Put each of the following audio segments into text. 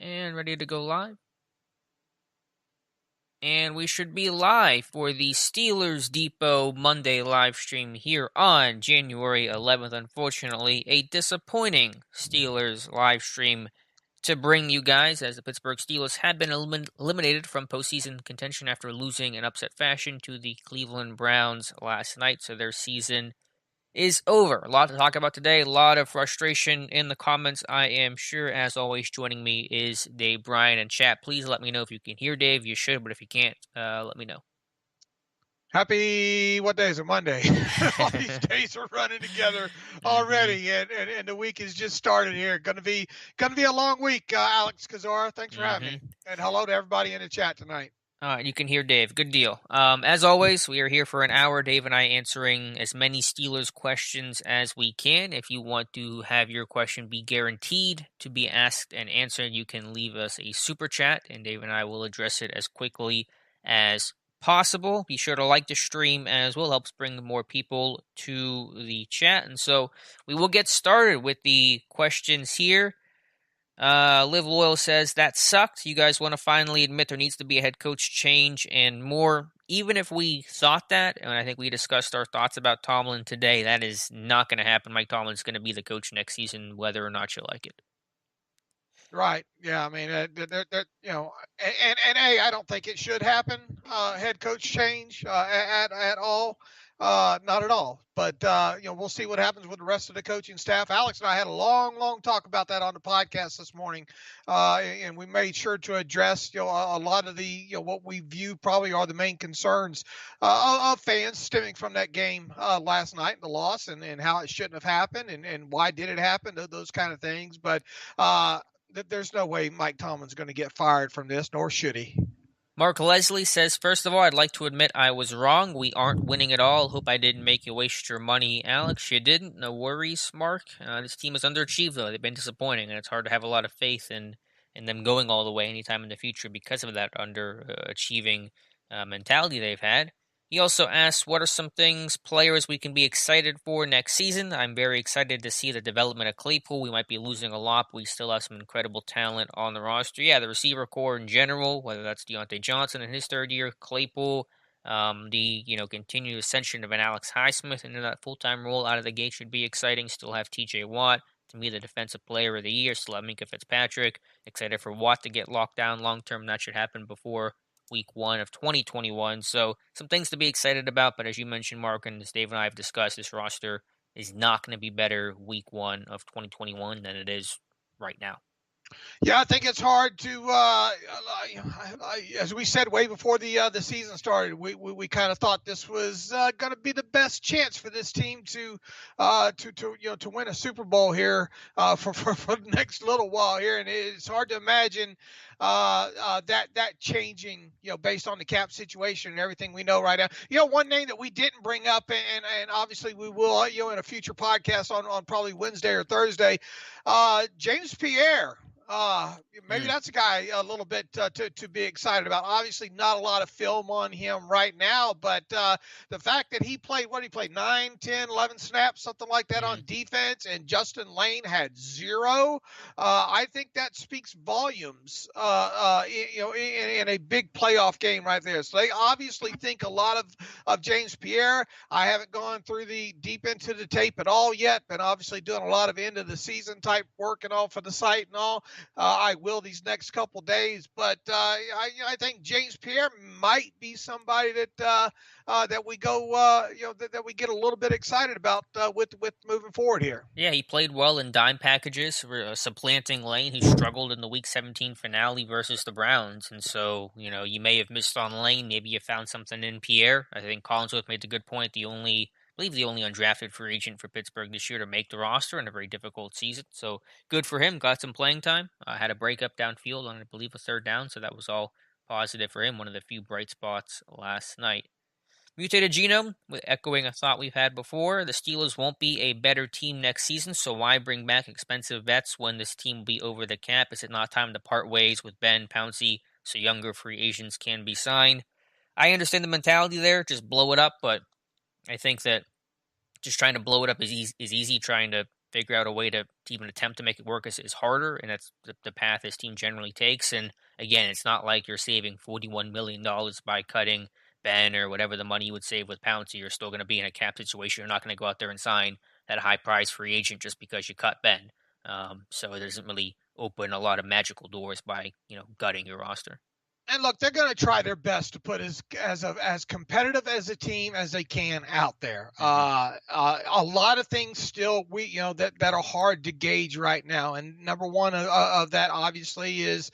And ready to go live. And we should be live for the Steelers Depot Monday live stream here on January 11th. Unfortunately, a disappointing Steelers live stream to bring you guys, as the Pittsburgh Steelers have been eliminated from postseason contention after losing in upset fashion to the Cleveland Browns last night. So their season is over. A lot to talk about today. A lot of frustration in the comments, I am sure. As always, joining me is Dave Bryan and chat. Please let me know if you can hear Dave. You should, but if you can't, let me know. Happy, what day is it? Monday. All these days are running together already, and the week has just started here. Gonna be a long week, Alex Kozora. Thanks for having me, and hello to everybody in the chat tonight. You can hear Dave. Good deal. As always, we are here for an hour, Dave and I answering as many Steelers questions as we can. If you want to have your question be guaranteed to be asked and answered, you can leave us a super chat, and Dave and I will address it as quickly as possible. Be sure to like the stream as well. Helps bring more people to the chat. And so we will get started with the questions here. Liv Loyal says, that sucked. You guys want to finally admit there needs to be a head coach change and more. Even if we thought that, and I think we discussed our thoughts about Tomlin today, that is not going to happen. Mike Tomlin's going to be the coach next season, whether or not you like it. Right. Yeah. I mean, I don't think it should happen. Head coach change at all. Not at all. But, we'll see what happens with the rest of the coaching staff. Alex and I had a long talk about that on the podcast this morning. And we made sure to address, a lot of the, what we view probably are the main concerns of fans stemming from that game last night, the loss, and how it shouldn't have happened and why did it happen, those kind of things. But there's no way Mike Tomlin's going to get fired from this, nor should he. Mark Leslie says, first of all, I'd like to admit I was wrong. We aren't winning at all. Hope I didn't make you waste your money. Alex, you didn't. No worries, Mark. This team has underachieved, though. They've been disappointing, and it's hard to have a lot of faith in them going all the way anytime in the future because of that underachieving mentality they've had. He also asks, what are some players we can be excited for next season? I'm very excited to see the development of Claypool. We might be losing a lot, but we still have some incredible talent on the roster. Yeah, the receiver core in general, whether that's Deontay Johnson in his third year, Claypool, the continued ascension of an Alex Highsmith into that full-time role out of the gate should be exciting. Still have TJ Watt to be the defensive player of the year. Still have Minkah Fitzpatrick. Excited for Watt to get locked down long-term. That should happen before week 1 of 2021. So some things to be excited about, but as you mentioned, Mark, and as Dave and I have discussed, this roster is not going to be better week 1 of 2021 than it is right now. Yeah, I think it's hard to, as we said way before the season started, we kind of thought this was going to be the best chance for this team to win a Super Bowl here for the next little while here, and it's hard to imagine that changing, based on the cap situation and everything we know right now. One name that we didn't bring up, and obviously we will, in a future podcast on probably Wednesday or Thursday, James Pierre. Maybe that's a guy a little bit to be excited about. Obviously, not a lot of film on him right now, but the fact that he played 9, 10, 11 snaps, something like that on defense, and Justin Lane had 0, I think that speaks volumes, in a big playoff game right there. So they obviously think a lot of James Pierre. I haven't gone through the deep into the tape at all yet, but obviously doing a lot of end of the season type work and all for the site and all. I will these next couple days, but I think James Pierre might be somebody that we go, that we get a little bit excited about with moving forward here. Yeah, he played well in dime packages, supplanting Lane, who struggled in the Week 17 finale versus the Browns. And so, you may have missed on Lane. Maybe you found something in Pierre. I think Collinsworth made the good point. I believe the only undrafted free agent for Pittsburgh this year to make the roster in a very difficult season. So good for him. Got some playing time. Had a breakup downfield on, I believe, a third down. So that was all positive for him. One of the few bright spots last night. Mutated Genome, echoing a thought we've had before. The Steelers won't be a better team next season, so why bring back expensive vets when this team will be over the cap? Is it not time to part ways with Ben Pouncey so younger free agents can be signed? I understand the mentality there, just blow it up, but I think that just trying to blow it up is easy. Trying to figure out a way to even attempt to make it work is harder, and that's the path this team generally takes. And again, it's not like you're saving $41 million by cutting Ben or whatever the money you would save with Pouncey. You're still going to be in a cap situation. You're not going to go out there and sign that high price free agent just because you cut Ben. So it doesn't really open a lot of magical doors by gutting your roster. And look, they're going to try their best to put as competitive as a team as they can out there. A lot of things still that are hard to gauge right now. And number one of that obviously is,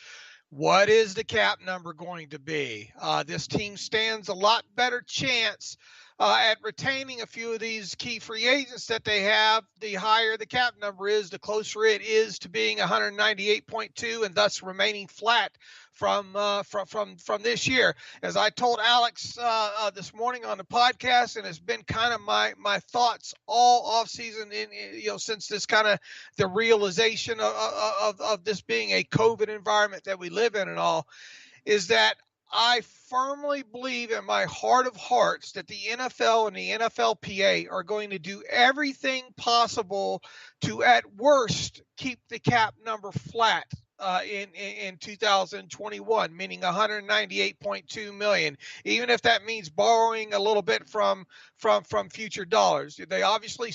what is the cap number going to be? This team stands a lot better chance at retaining a few of these key free agents that they have. The higher the cap number is, the closer it is to being 198.2 and thus remaining flat from this year. As I told Alex this morning on the podcast, and it's been kind of my thoughts all offseason since this kind of the realization of this being a COVID environment that we live in and all, is that I firmly believe in my heart of hearts that the NFL and the NFLPA are going to do everything possible to, at worst, keep the cap number flat in 2021, meaning 198.2 million, even if that means borrowing a little bit from future dollars. They obviously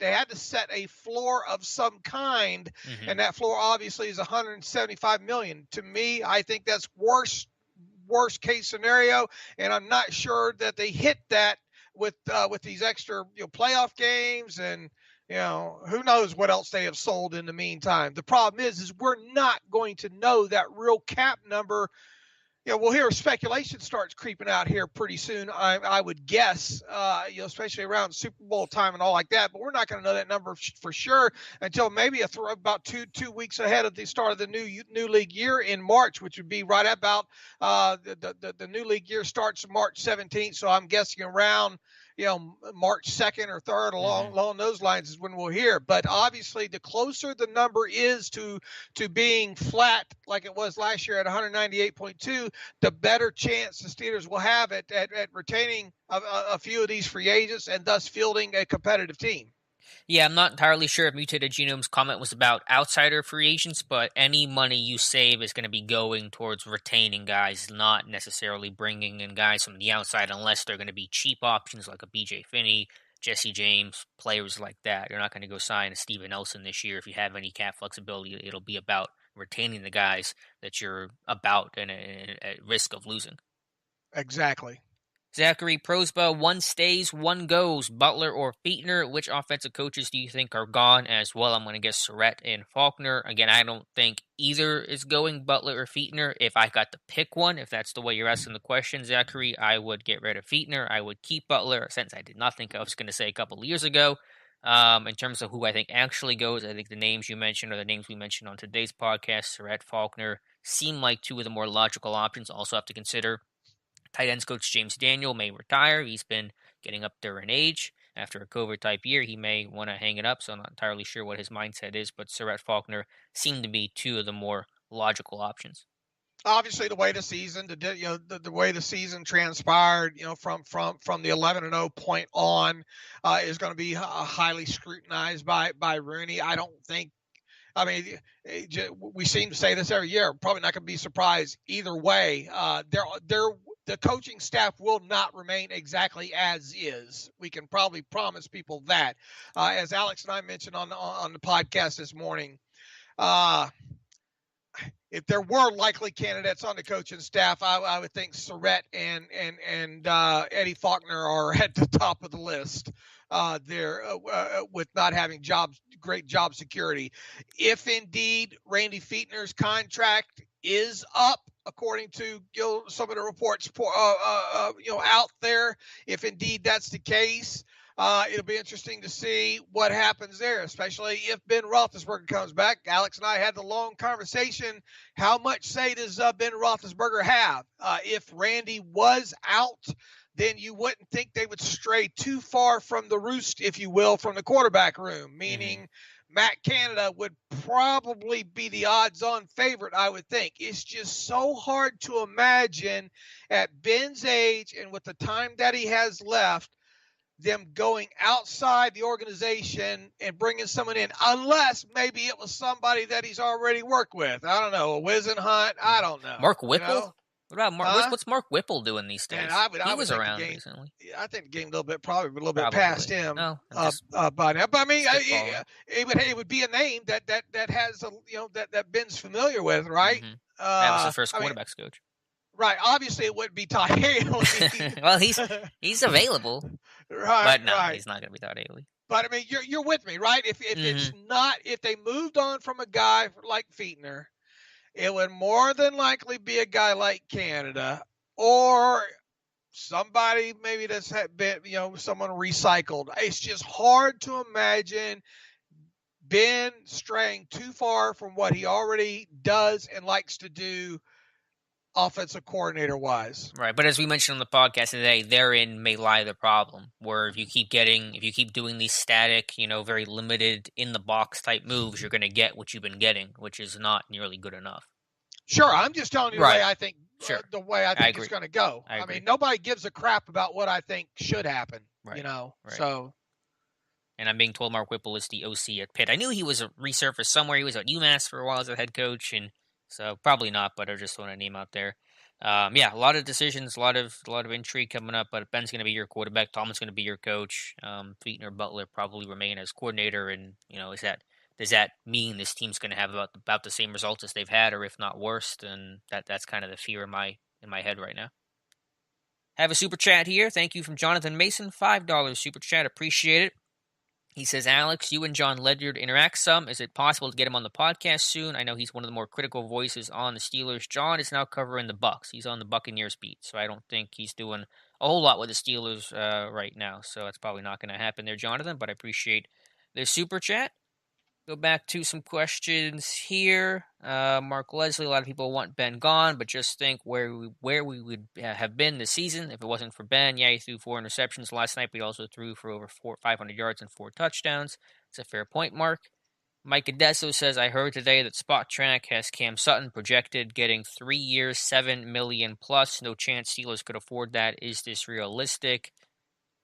had to set a floor of some kind, and that floor obviously is 175 million. To me, I think that's worst case scenario, and I'm not sure that they hit that with these extra playoff games, and who knows what else they have sold in the meantime. The problem is we're not going to know that real cap number. We'll hear speculation starts creeping out here pretty soon, I would guess, especially around Super Bowl time and all like that. But we're not going to know that number for sure until maybe about two weeks ahead of the start of the new league year in March, which would be right about the new league year starts March 17th. So I'm guessing around March 2nd or 3rd along those lines is when we'll hear. But obviously, the closer the number is to being flat like it was last year at 198.2, the better chance the Steelers will have at retaining a few of these free agents and thus fielding a competitive team. Yeah, I'm not entirely sure if Mutated Genome's comment was about outsider free agents, but any money you save is going to be going towards retaining guys, not necessarily bringing in guys from the outside unless they're going to be cheap options like a BJ Finney, Jesse James, players like that. You're not going to go sign a Steven Nelson this year. If you have any cap flexibility, it'll be about retaining the guys that you're about and at risk of losing. Exactly. Zachary Prosba, one stays, one goes. Butler or Fichtner? Which offensive coaches do you think are gone as well? I'm going to guess Surratt and Faulkner. Again, I don't think either is going, Butler or Fichtner. If I got to pick one, if that's the way you're asking the question, Zachary, I would get rid of Fichtner. I would keep Butler, a sentence I did not think I was going to say a couple of years ago. In terms of who I think actually goes, I think the names you mentioned or the names we mentioned on today's podcast, Surratt, Faulkner, seem like two of the more logical options. Also have to consider tight ends coach James Daniel may retire. He's been getting up there in age. After a COVID-type year, he may want to hang it up, so I'm not entirely sure what his mindset is, but Surratt, Faulkner seem to be two of the more logical options. Obviously, the way the season, the way the season transpired, from the 11-0 point on, is going to be highly scrutinized by Rooney. I don't think. I mean, we seem to say this every year. Probably not going to be surprised either way. The coaching staff will not remain exactly as is. We can probably promise people that. As Alex and I mentioned on the podcast this morning, if there were likely candidates on the coaching staff, I would think Surratt and Eddie Faulkner are at the top of the list there with not having great job security. If indeed Randy Fichtner's contract is up, according to some of the reports out there, if indeed that's the case, it'll be interesting to see what happens there, especially if Ben Roethlisberger comes back. Alex and I had the long conversation. How much say does Ben Roethlisberger have? If Randy was out, then you wouldn't think they would stray too far from the roost, if you will, from the quarterback room, meaning Matt Canada would probably be the odds-on favorite, I would think. It's just so hard to imagine at Ben's age and with the time that he has left, them going outside the organization and bringing someone in, unless maybe it was somebody that he's already worked with. I don't know, a Whisenhunt. I don't know. Mark Whipple? What about Mark? Huh? What's Mark Whipple doing these days? Man, he I would was think around the game, recently. I think the game a little bit past him. No, but I mean, it would be a name that has that Ben's familiar with, right? Mm-hmm. That was his first quarterbacks coach. Right. Obviously, it wouldn't be Todd Haley. Well, he's available. Right. But no, right. he's not going to be Todd Haley. But I mean, you're with me, right? If it's not, if they moved on from a guy like Fichtner, it would more than likely be a guy like Canada or somebody maybe that's been, someone recycled. It's just hard to imagine Ben straying too far from what he already does and likes to do offensive coordinator wise. Right. But as we mentioned on the podcast today, therein may lie the problem, where if you keep doing these static, very limited in the box type moves, you're going to get what you've been getting, which is not nearly good enough. Sure. I'm just telling you the way I think, the way I think it's going to go. I mean, nobody gives a crap about what I think should happen, right. Right. So. And I'm being told Mark Whipple is the OC at Pitt. I knew he was a resurfaced somewhere. He was at UMass for a while as a head coach, and so probably not, but I just want to name out there. A lot of decisions, a lot of intrigue coming up, but Ben's going to be your quarterback. Tomlin's going to be your coach. Fichtner, Butler probably remain as coordinator, and does that mean this team's going to have about the same results as they've had, or if not worse? And that's kind of the fear in my head right now. Have a super chat here. Thank you from Jonathan Mason, $5 super chat. Appreciate it. He says, Alex, you and John Ledyard interact some. Is it possible to get him on the podcast soon? I know he's one of the more critical voices on the Steelers. John is now covering the Bucs. He's on the Buccaneers beat, so I don't think he's doing a whole lot with the Steelers right now. So that's probably not going to happen there, Jonathan, but I appreciate the super chat. Go back to some questions here. Mark Leslie, a lot of people want Ben gone, but just think where we would have been this season if it wasn't for Ben. Yeah, he threw 4 interceptions last night, but he also threw for over 500 yards and 4 touchdowns. It's a fair point, Mark. Mike Adesso says, I heard today that Spot Track has Cam Sutton projected getting 3 years, $7 million plus. No chance Steelers could afford that. Is this realistic?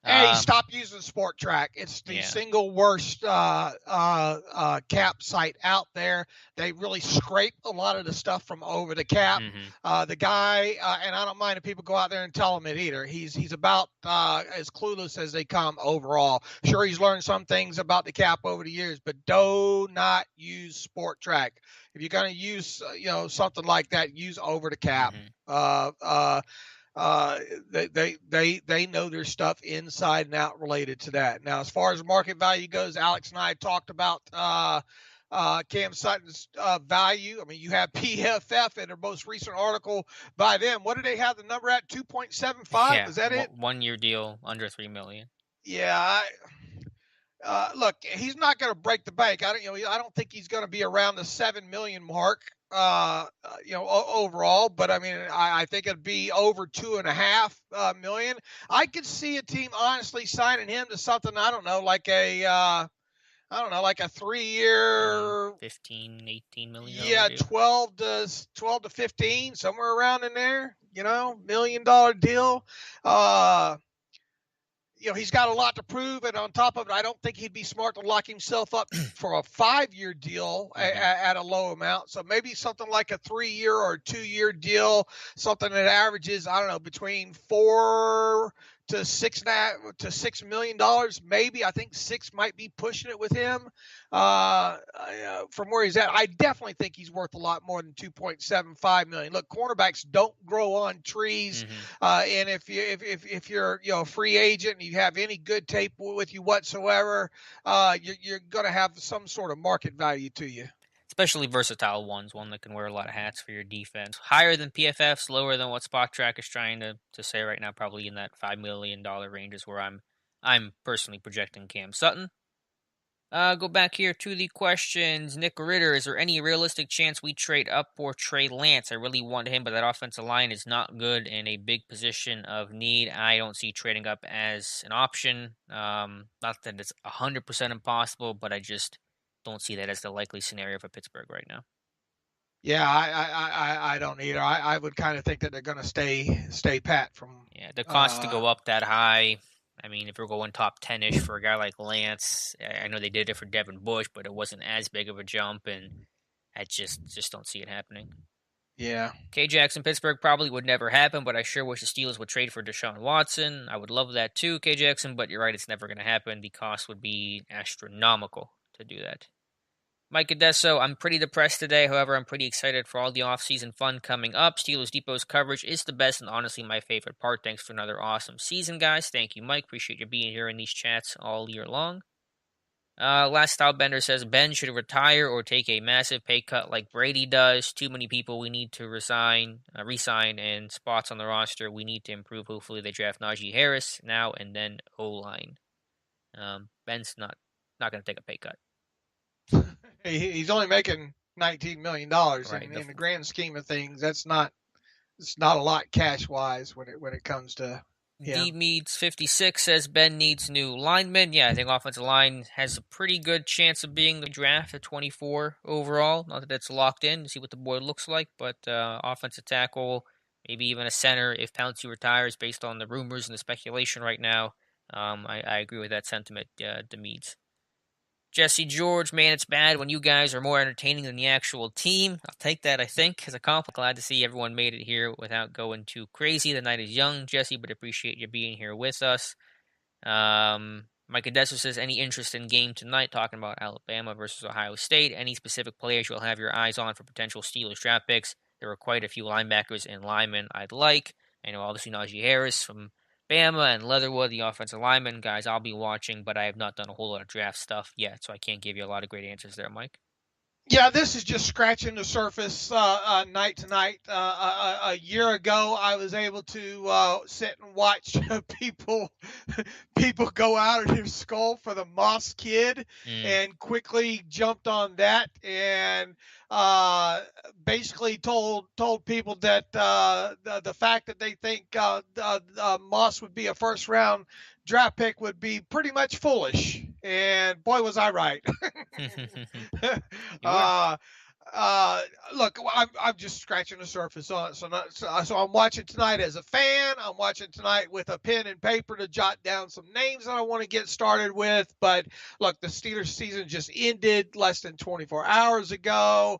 Hey, stop using Sport Track. It's the single worst cap site out there. They really scrape a lot of the stuff from over the cap. Mm-hmm. The guy, and I don't mind if people go out there and tell him it either. He's about as clueless as they come overall. Sure, he's learned some things about the cap over the years, but do not use Sport Track. If you're going to use, something like that, use over the cap. Mm-hmm. They know their stuff inside and out related to that. Now, as far as market value goes, Alex and I talked about Cam Sutton's value. I mean, you have PFF in their most recent article by them. What did they have the number at? 2.75? Yeah, is that it? 1 year deal under $3 million. Yeah. Look, he's not going to break the bank. I don't think he's going to be around the 7 million mark. Overall, but I mean, I think it'd be over 2.5 million. I could see a team honestly signing him to something, like a 3-year, 15, 18 million. Yeah, 12 to 15, somewhere around in there, $1 million deal. He's got a lot to prove, and on top of it, I don't think he'd be smart to lock himself up for a 5-year deal at a low amount. So maybe something like a 3-year or 2-year deal, something that averages, between $4 to $6 million. Maybe I think 6 might be pushing it with him from where he's at. I definitely think he's worth a lot more than $2.75 million. Look, cornerbacks don't grow on trees, and if you're a free agent and you have any good tape with you whatsoever, you're going to have some sort of market value to you. Especially versatile ones, one that can wear a lot of hats for your defense. Higher than PFF's, lower than what Spot Track is trying to say right now, probably in that $5 million range is where I'm personally projecting Cam Sutton. Go back here to the questions. Nick Ritter, is there any realistic chance we trade up for Trey Lance? I really want him, but that offensive line is not good in a big position of need. I don't see trading up as an option. Not that it's 100% impossible, but I just don't see that as the likely scenario for Pittsburgh right now. Yeah, I don't either. I would kind of think that they're going to stay pat from. Yeah, the cost to go up that high, I mean, if we're going top 10-ish for a guy like Lance, I know they did it for Devin Bush, but it wasn't as big of a jump, and I just don't see it happening. Yeah. K. Jackson, Pittsburgh probably would never happen, but I sure wish the Steelers would trade for Deshaun Watson. I would love that too, K. Jackson, but you're right, it's never going to happen. The cost would be astronomical to do that. Mike Adesso, I'm pretty depressed today. However, I'm pretty excited for all the offseason fun coming up. Steelers Depot's coverage is the best and honestly my favorite part. Thanks for another awesome season, guys. Thank you, Mike. Appreciate you being here in these chats all year long. Last Style Bender says Ben should retire or take a massive pay cut like Brady does. Too many people we need to resign, and spots on the roster we need to improve. Hopefully they draft Najee Harris now and then O-line. Ben's not going to take a pay cut. He's only making $19 million. Right. In the grand scheme of things, it's not a lot cash wise when it comes to D Meads 56 says Ben needs new linemen. Yeah, I think offensive line has a pretty good chance of being the draft at 24 overall. Not that it's locked in to see what the board looks like, but offensive tackle, maybe even a center if Pouncey retires based on the rumors and the speculation right now. I agree with that sentiment, D Meads. Jesse George, man, it's bad when you guys are more entertaining than the actual team. I'll take that, I think, as a compliment. Glad to see everyone made it here without going too crazy. The night is young, Jesse, but appreciate you being here with us. Mike Adesso says, any interest in game tonight, talking about Alabama versus Ohio State? Any specific players you'll have your eyes on for potential Steelers draft picks? There are quite a few linebackers and linemen I'd like. I know obviously Najee Harris from Bama and Leatherwood, the offensive lineman, guys I'll be watching, but I have not done a whole lot of draft stuff yet, so I can't give you a lot of great answers there, Mike. Yeah, this is just scratching the surface night to night. A year ago, I was able to sit and watch people go out of their skull for the Moss kid and quickly jumped on that and basically told people that the fact that they think Moss would be a first round draft pick would be pretty much foolish. And boy, was I right. Look, I'm just scratching the surface on it. So I'm watching tonight as a fan. I'm watching tonight with a pen and paper to jot down some names that I want to get started with. But look, the Steelers season just ended less than 24 hours ago.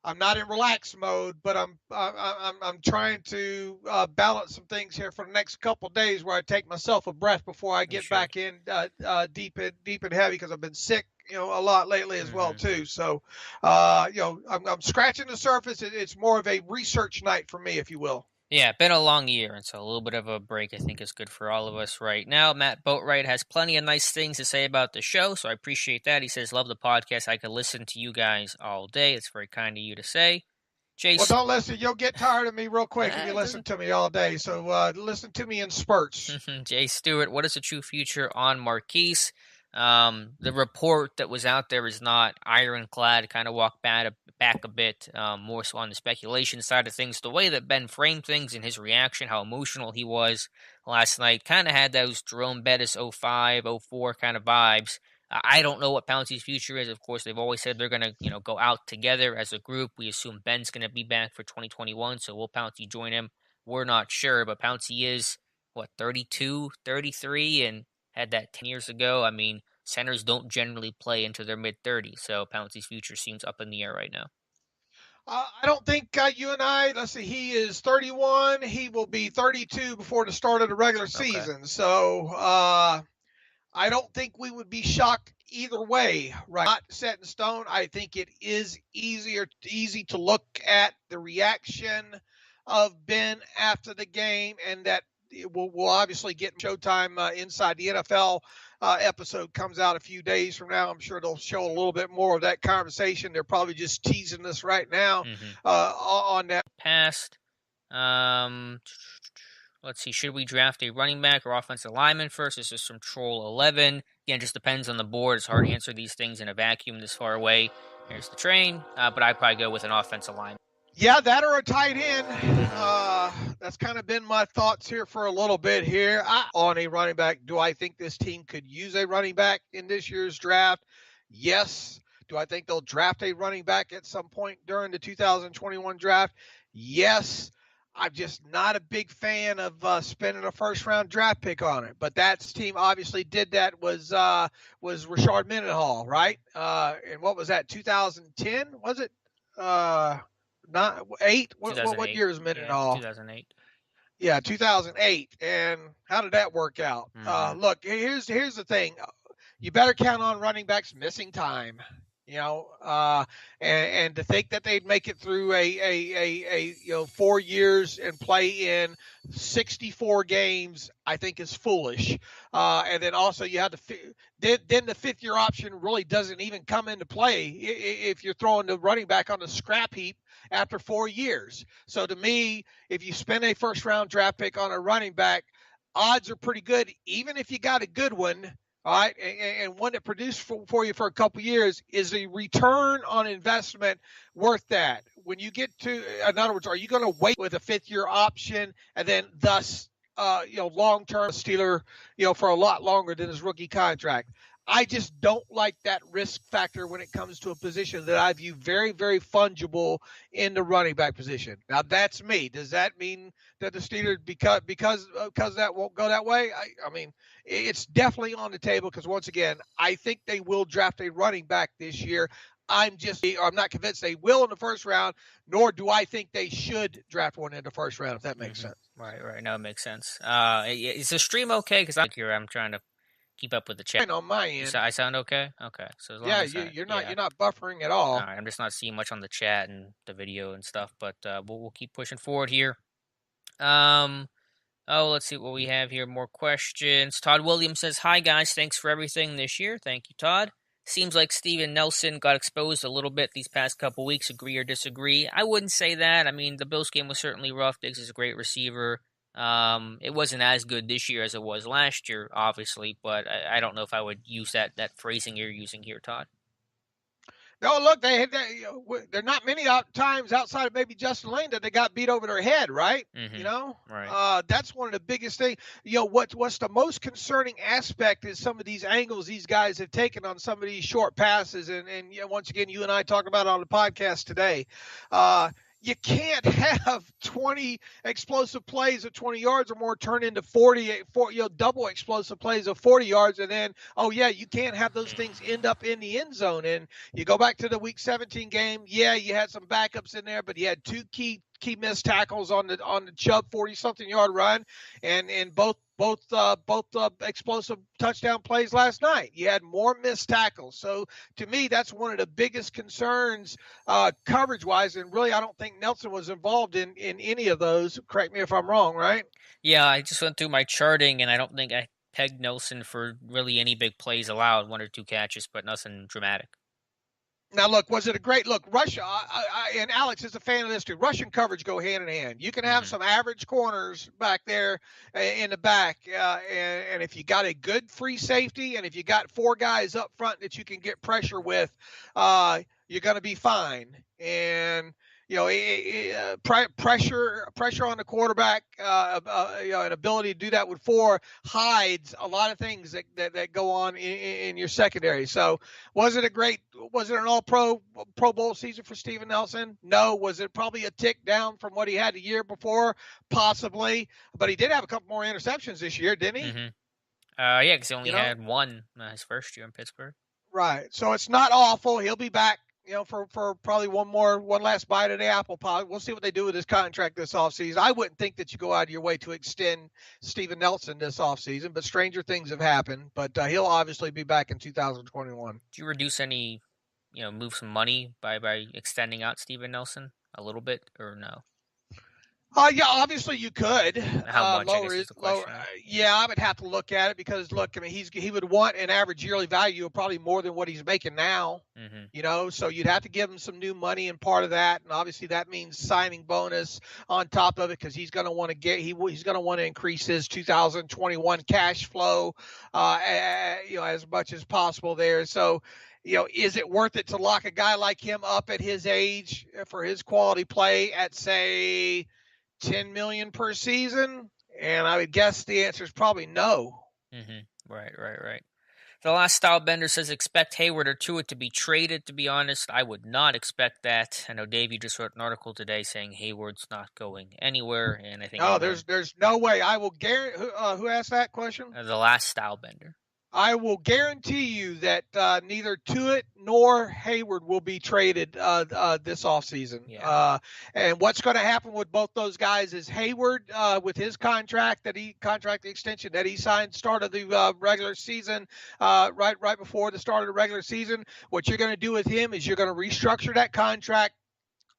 I'm not in relax mode, but I'm trying to balance some things here for the next couple of days where I take myself a breath before I get back in deep and heavy because I've been sick, a lot lately as well too. So, I'm scratching the surface. It's more of a research night for me, if you will. Yeah, been a long year, and so a little bit of a break I think is good for all of us right now. Matt Boatwright has plenty of nice things to say about the show, so I appreciate that. He says, love the podcast. I could listen to you guys all day. It's very kind of you to say. Chase. Well, don't listen. You'll get tired of me real quick if you listen to me all day, so listen to me in spurts. Jay Stewart, what is the true future on Marquise? The report that was out there is not ironclad, kind of walked back a bit, more so on the speculation side of things. The way that Ben framed things and his reaction, how emotional he was last night, kind of had those Jerome Bettis 05, 04 kind of vibes. I don't know what Pouncey's future is. Of course, they've always said they're going to, go out together as a group. We assume Ben's going to be back for 2021, so will Pouncey join him? We're not sure, but Pouncey is, 32, 33, and had that 10 years ago. I mean, centers don't generally play into their mid-30s, so Pouncey's future seems up in the air right now. I don't think you and I, let's see, he is 31. He will be 32 before the start of the regular season. Okay. So I don't think we would be shocked either way, right? Not set in stone. I think it is easy to look at the reaction of Ben after the game, and that we'll obviously get Showtime Inside the NFL episode comes out a few days from now. I'm sure they'll show a little bit more of that conversation. They're probably just teasing us right now on that. Past. Let's see. Should we draft a running back or offensive lineman first? This is from Troll 11. Again, just depends on the board. It's hard to answer these things in a vacuum this far away. Here's the train. But I'd probably go with an offensive lineman. Yeah, that or a tight end. That's kind of been my thoughts here for a little bit here. On a running back, do I think this team could use a running back in this year's draft? Yes. Do I think they'll draft a running back at some point during the 2021 draft? Yes. I'm just not a big fan of spending a first round draft pick on it. But that team obviously did that was Rashard Mendenhall, right? And what was that? 2010 was it? Not eight. What 2008. year is Yeah, Mendenhall? 2008. Yeah, 2008. And how did that work out? Mm-hmm. Look, here's the thing. You better count on running backs missing time. You know, and to think that they'd make it through a 4 years and play in 64 games, I think is foolish. And then also you have to then the fifth year option really doesn't even come into play if you're throwing the running back on the scrap heap after 4 years. So to me, if you spend a first round draft pick on a running back, odds are pretty good, even if you got a good one. All right, and one that produced for you for a couple of years, is the return on investment worth that? When you get to, in other words, are you going to wait with a fifth year option and then thus, long term Steeler, for a lot longer than his rookie contract? I just don't like that risk factor when it comes to a position that I view very, very fungible in the running back position. Now that's me. Does that mean that the Steelers because that won't go that way? I mean, it's definitely on the table because once again, I think they will draft a running back this year. I'm not convinced they will in the first round, nor do I think they should draft one in the first round, if that makes sense. Right. No, it makes sense. Is the stream okay? Because I'm trying to keep up with the chat. On my end, I sound okay. Okay, so as long as you're not buffering at all. All right, I'm just not seeing much on the chat and the video and stuff, but we'll keep pushing forward here. Let's see what we have here. More questions. Todd Williams says, "Hi guys, thanks for everything this year." Thank you, Todd. Seems like Steven Nelson got exposed a little bit these past couple weeks. Agree or disagree? I wouldn't say that. I mean, the Bills game was certainly rough. Diggs is a great receiver. It wasn't as good this year as it was last year, obviously, but I don't know if I would use that phrasing you're using here, Todd. No, look, there are not many times outside of maybe Justin Lane that they got beat over their head, right? Mm-hmm. Right. That's one of the biggest things. What's the most concerning aspect is some of these angles these guys have taken on some of these short passes, and once again, you and I talked about it on the podcast today. You can't have 20 explosive plays of 20 yards or more turn into 40, double explosive plays of 40 yards. And then, you can't have those things end up in the end zone. And you go back to the week 17 game. Yeah, you had some backups in there, but you had two key missed tackles on the Chubb 40-something yard run, and both explosive touchdown plays last night. You had more missed tackles. So to me, that's one of the biggest concerns coverage-wise, and really I don't think Nelson was involved in any of those. Correct me if I'm wrong, right? Yeah, I just went through my charting, and I don't think I pegged Nelson for really any big plays allowed, 1 or 2 catches, but nothing dramatic. Now, look, was it a great look? Russia, and Alex is a fan of this too. Russian coverage go hand in hand. You can have some average corners back there in the back, and if you got a good free safety, and if you got 4 guys up front that you can get pressure with, you're going to be fine. And pressure on the quarterback, an ability to do that with 4 hides a lot of things that go on in your secondary. So was it an all pro bowl season for Steven Nelson? No. Was it probably a tick down from what he had the year before? Possibly, but he did have a couple more interceptions this year, didn't he? Mm-hmm. Yeah, because he only had 1 his first year in Pittsburgh. Right. So it's not awful. He'll be back, for probably one last bite of the apple pie. We'll see what they do with his contract this offseason. I wouldn't think that you go out of your way to extend Steven Nelson this offseason, but stranger things have happened. But he'll obviously be back in 2021. Do you reduce any, move some money by extending out Steven Nelson a little bit, or no? Yeah, obviously you could. How much? Lower. Yeah, I would have to look at it because look, I mean, he would want an average yearly value of probably more than what he's making now. Mm-hmm. So you'd have to give him some new money and part of that, and obviously that means signing bonus on top of it because he's going to want to he's going to want to increase his 2021 cash flow, as much as possible there. So. Is it worth it to lock a guy like him up at his age for his quality play at say $10 million per season? And I would guess the answer is probably no. Mm-hmm. Right. The last style bender says expect Hayward or Tua to be traded. To be honest, I would not expect that. I know Dave, you just wrote an article today saying Hayward's not going anywhere, and I think No, everyone. there's no way. I will guarantee. Who asked that question? The last style bender. I will guarantee you that neither Tuitt nor Hayward will be traded this offseason. Yeah. And what's going to happen with both those guys is Hayward, with his contract extension that he signed start of the regular season, right before the start of the regular season. What you're going to do with him is you're going to restructure that contract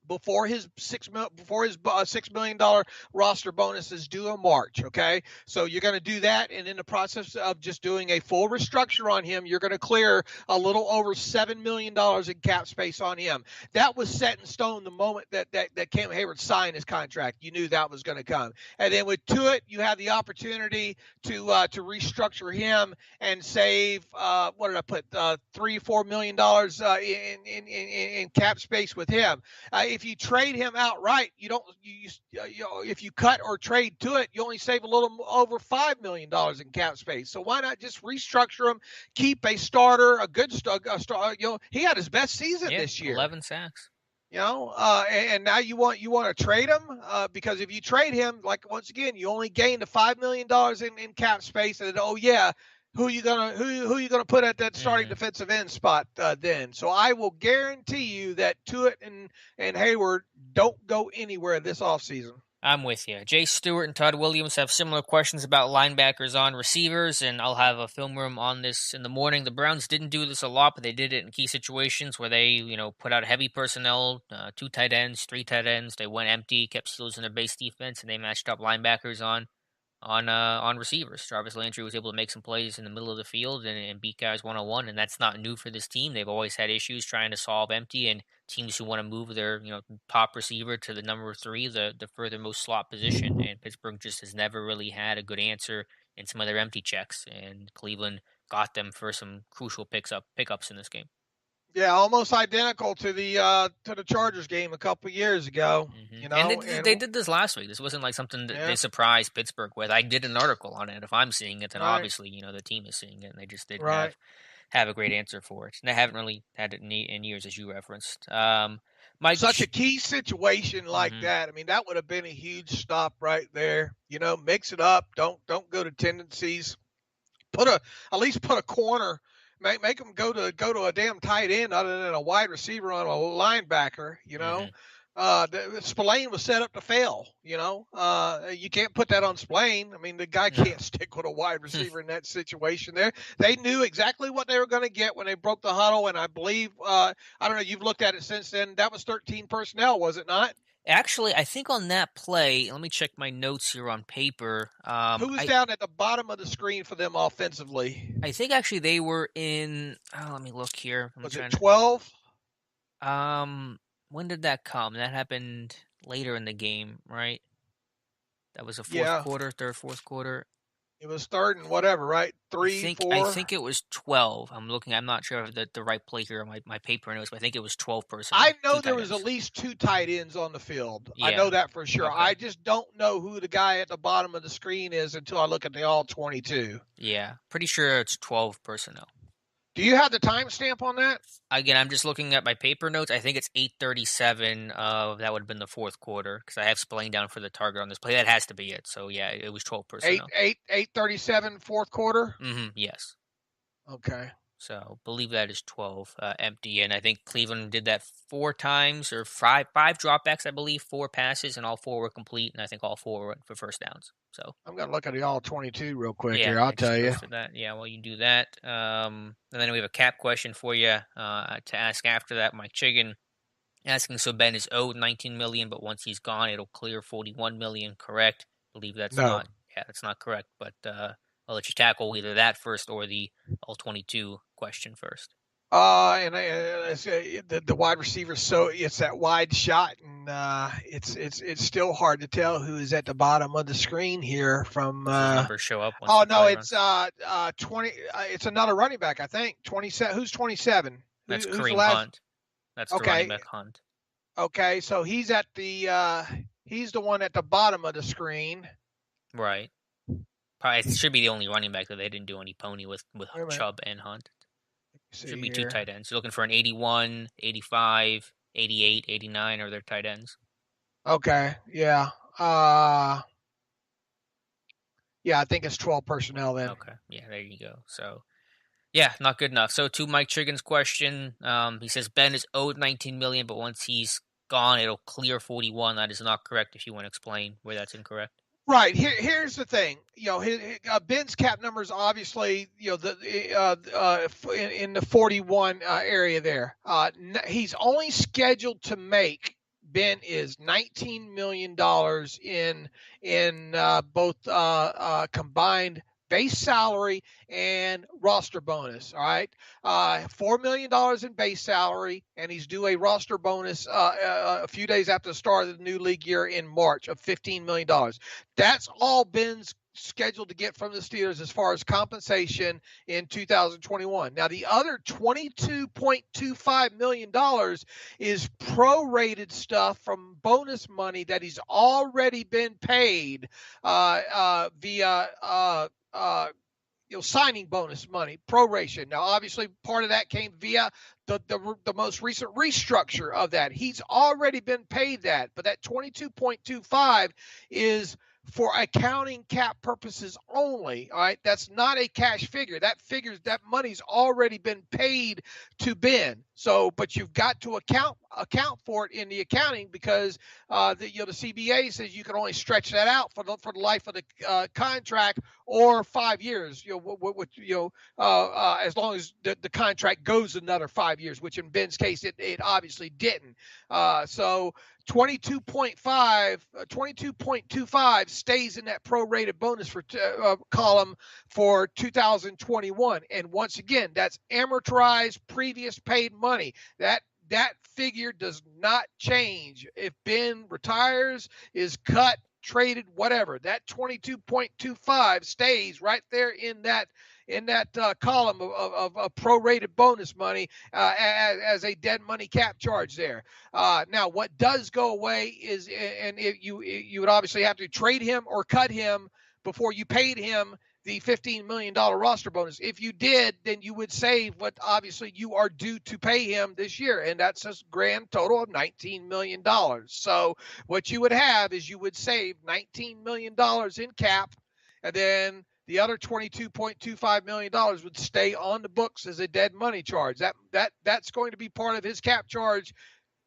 before his $6 million roster bonus is due in March. Okay, so you're going to do that, and in the process of just doing a full restructure on him, you're going to clear a little over $7 million in cap space on him. That was set in stone the moment that Cam Hayward signed his contract. You knew that was going to come. And then with Tuitt, you have the opportunity to restructure him and save what did I put $3-4 million in cap space with him. If you trade him outright, if you cut or trade to it, you only save a little over $5 million in cap space. So why not just restructure him, keep a starter, a good star. He had his best season this year, 11 sacks. And now you want to trade him because if you trade him, like once again, you only gained the $5 million in cap space, and who you gonna put at that starting defensive end spot then? So I will guarantee you that Tuitt and Hayward don't go anywhere this offseason. I'm with you. Jay Stewart and Todd Williams have similar questions about linebackers on receivers, and I'll have a film room on this in the morning. The Browns didn't do this a lot, but they did it in key situations where they, put out heavy personnel, 2 tight ends, 3 tight ends. They went empty, kept Steelers in their base defense, and they matched up linebackers on receivers. Jarvis Landry was able to make some plays in the middle of the field and beat guys one-on-one, and that's not new for this team. They've always had issues trying to solve empty, and teams who want to move their top receiver to the number 3, the furthermost slot position, and Pittsburgh just has never really had a good answer in some of their empty checks, and Cleveland got them for some crucial pickups in this game. Yeah, almost identical to the Chargers game a couple years ago. And they did this last week. This wasn't like something that they surprised Pittsburgh with. I did an article on it. If I'm seeing it, then obviously the team is seeing it, and they just didn't have a great answer for it. And they haven't really had it in years, as you referenced. Such a key situation like that. I mean, that would have been a huge stop right there. Mix it up. Don't go to tendencies. At least put a corner. Make them go to a damn tight end other than a wide receiver on a linebacker. Spillane was set up to fail. You can't put that on Spillane. I mean, the guy can't stick with a wide receiver in that situation. There, they knew exactly what they were going to get when they broke the huddle, and I believe I don't know. You've looked at it since then. That was 13 personnel, was it not? Actually, I think on that play, let me check my notes here on paper. Who was down at the bottom of the screen for them offensively? I think actually they were in. Let me look here. Was it 12? When did that come? That happened later in the game, right? That was a fourth quarter. It was third and whatever, right? 4. I think it was 12. I'm not sure of the right play here on my paper notes, but I think it was 12 personnel. I know there was at least 2 tight ends on the field. Yeah. I know that for sure. Okay. I just don't know who the guy at the bottom of the screen is until I look at the all 22. Yeah, pretty sure it's 12 personnel. Do you have the timestamp on that? Again, I'm just looking at my paper notes. I think it's 8:37 that would have been the fourth quarter because I have Spillane down for the target on this play. That has to be it. So, yeah, it was 12 personnel. 8:37 fourth quarter? Yes. Okay. So, believe that is 12 empty. And I think Cleveland did that 4 times or five dropbacks, I believe, 4 passes, and all 4 were complete. And I think all 4 were for first downs. So I'm going to look at the all 22 real quick here. I'll tell you. That. Yeah, well, you do that. And then we have a cap question for you to ask after that. Mike Chigan asking, so Ben is owed $19 million, but once he's gone, it'll clear $41 million, correct? I believe that's not. Yeah, that's not correct. But I'll let you tackle either that first or the all 22 question first. The wide receiver, so it's that wide shot, and it's still hard to tell who is at the bottom of the screen here from. Numbers show up. It's 20. It's another running back, I think. 27. Who's 27? That's Kareem Hunt. That's the running back Hunt. Okay, so he's the one at the bottom of the screen. Right. Probably it should be the only running back that they didn't do any pony with Wait a minute. Chubb and Hunt. Should See be two here. tight ends. You're looking for an 81, 85, 88, 89 are their tight ends. Okay. Yeah. Yeah, I think it's 12 personnel then. Okay. Yeah, there you go. So, yeah, not good enough. So, to Mike Triggan's question, he says Ben is owed 19 million, but once he's gone, it'll clear 41. That is not correct. If you want to explain where that's incorrect. Right. Here's the thing. Ben's cap numbers obviously, in the 41 area there. He's only scheduled to make. Ben is $19 million in both combined base salary and roster bonus. All right, $4 million in base salary, and he's due a roster bonus a few days after the start of the new league year in March of $15 million. That's all Ben's scheduled to get from the Steelers as far as compensation in 2021. Now, the other $22.25 million is prorated stuff from bonus money that he's already been paid via signing bonus money, proration. Now, obviously, part of that came via the most recent restructure of that. He's already been paid that, but that 22.25 is for accounting cap purposes only. All right, that's not a cash figure. That money's already been paid to Ben. So, but you've got to account for it in the accounting because the CBA says you can only stretch that out for the life of the contract or 5 years. As long as the contract goes another 5 years, which in Ben's case it obviously didn't. So 22.25 stays in that prorated bonus for column for 2021, and once again, that's amortized previous paid money. That figure does not change if Ben retires, is cut, traded, whatever. That 22.25 stays right there in that column of prorated bonus money as a dead money cap charge there. Now, what does go away is, and you would obviously have to trade him or cut him before you paid him the $15 million roster bonus. If you did, then you would save what obviously you are due to pay him this year, and that's a grand total of $19 million. So what you would have is you would save $19 million in cap, and then the other $22.25 million would stay on the books as a dead money charge. That's going to be part of his cap charge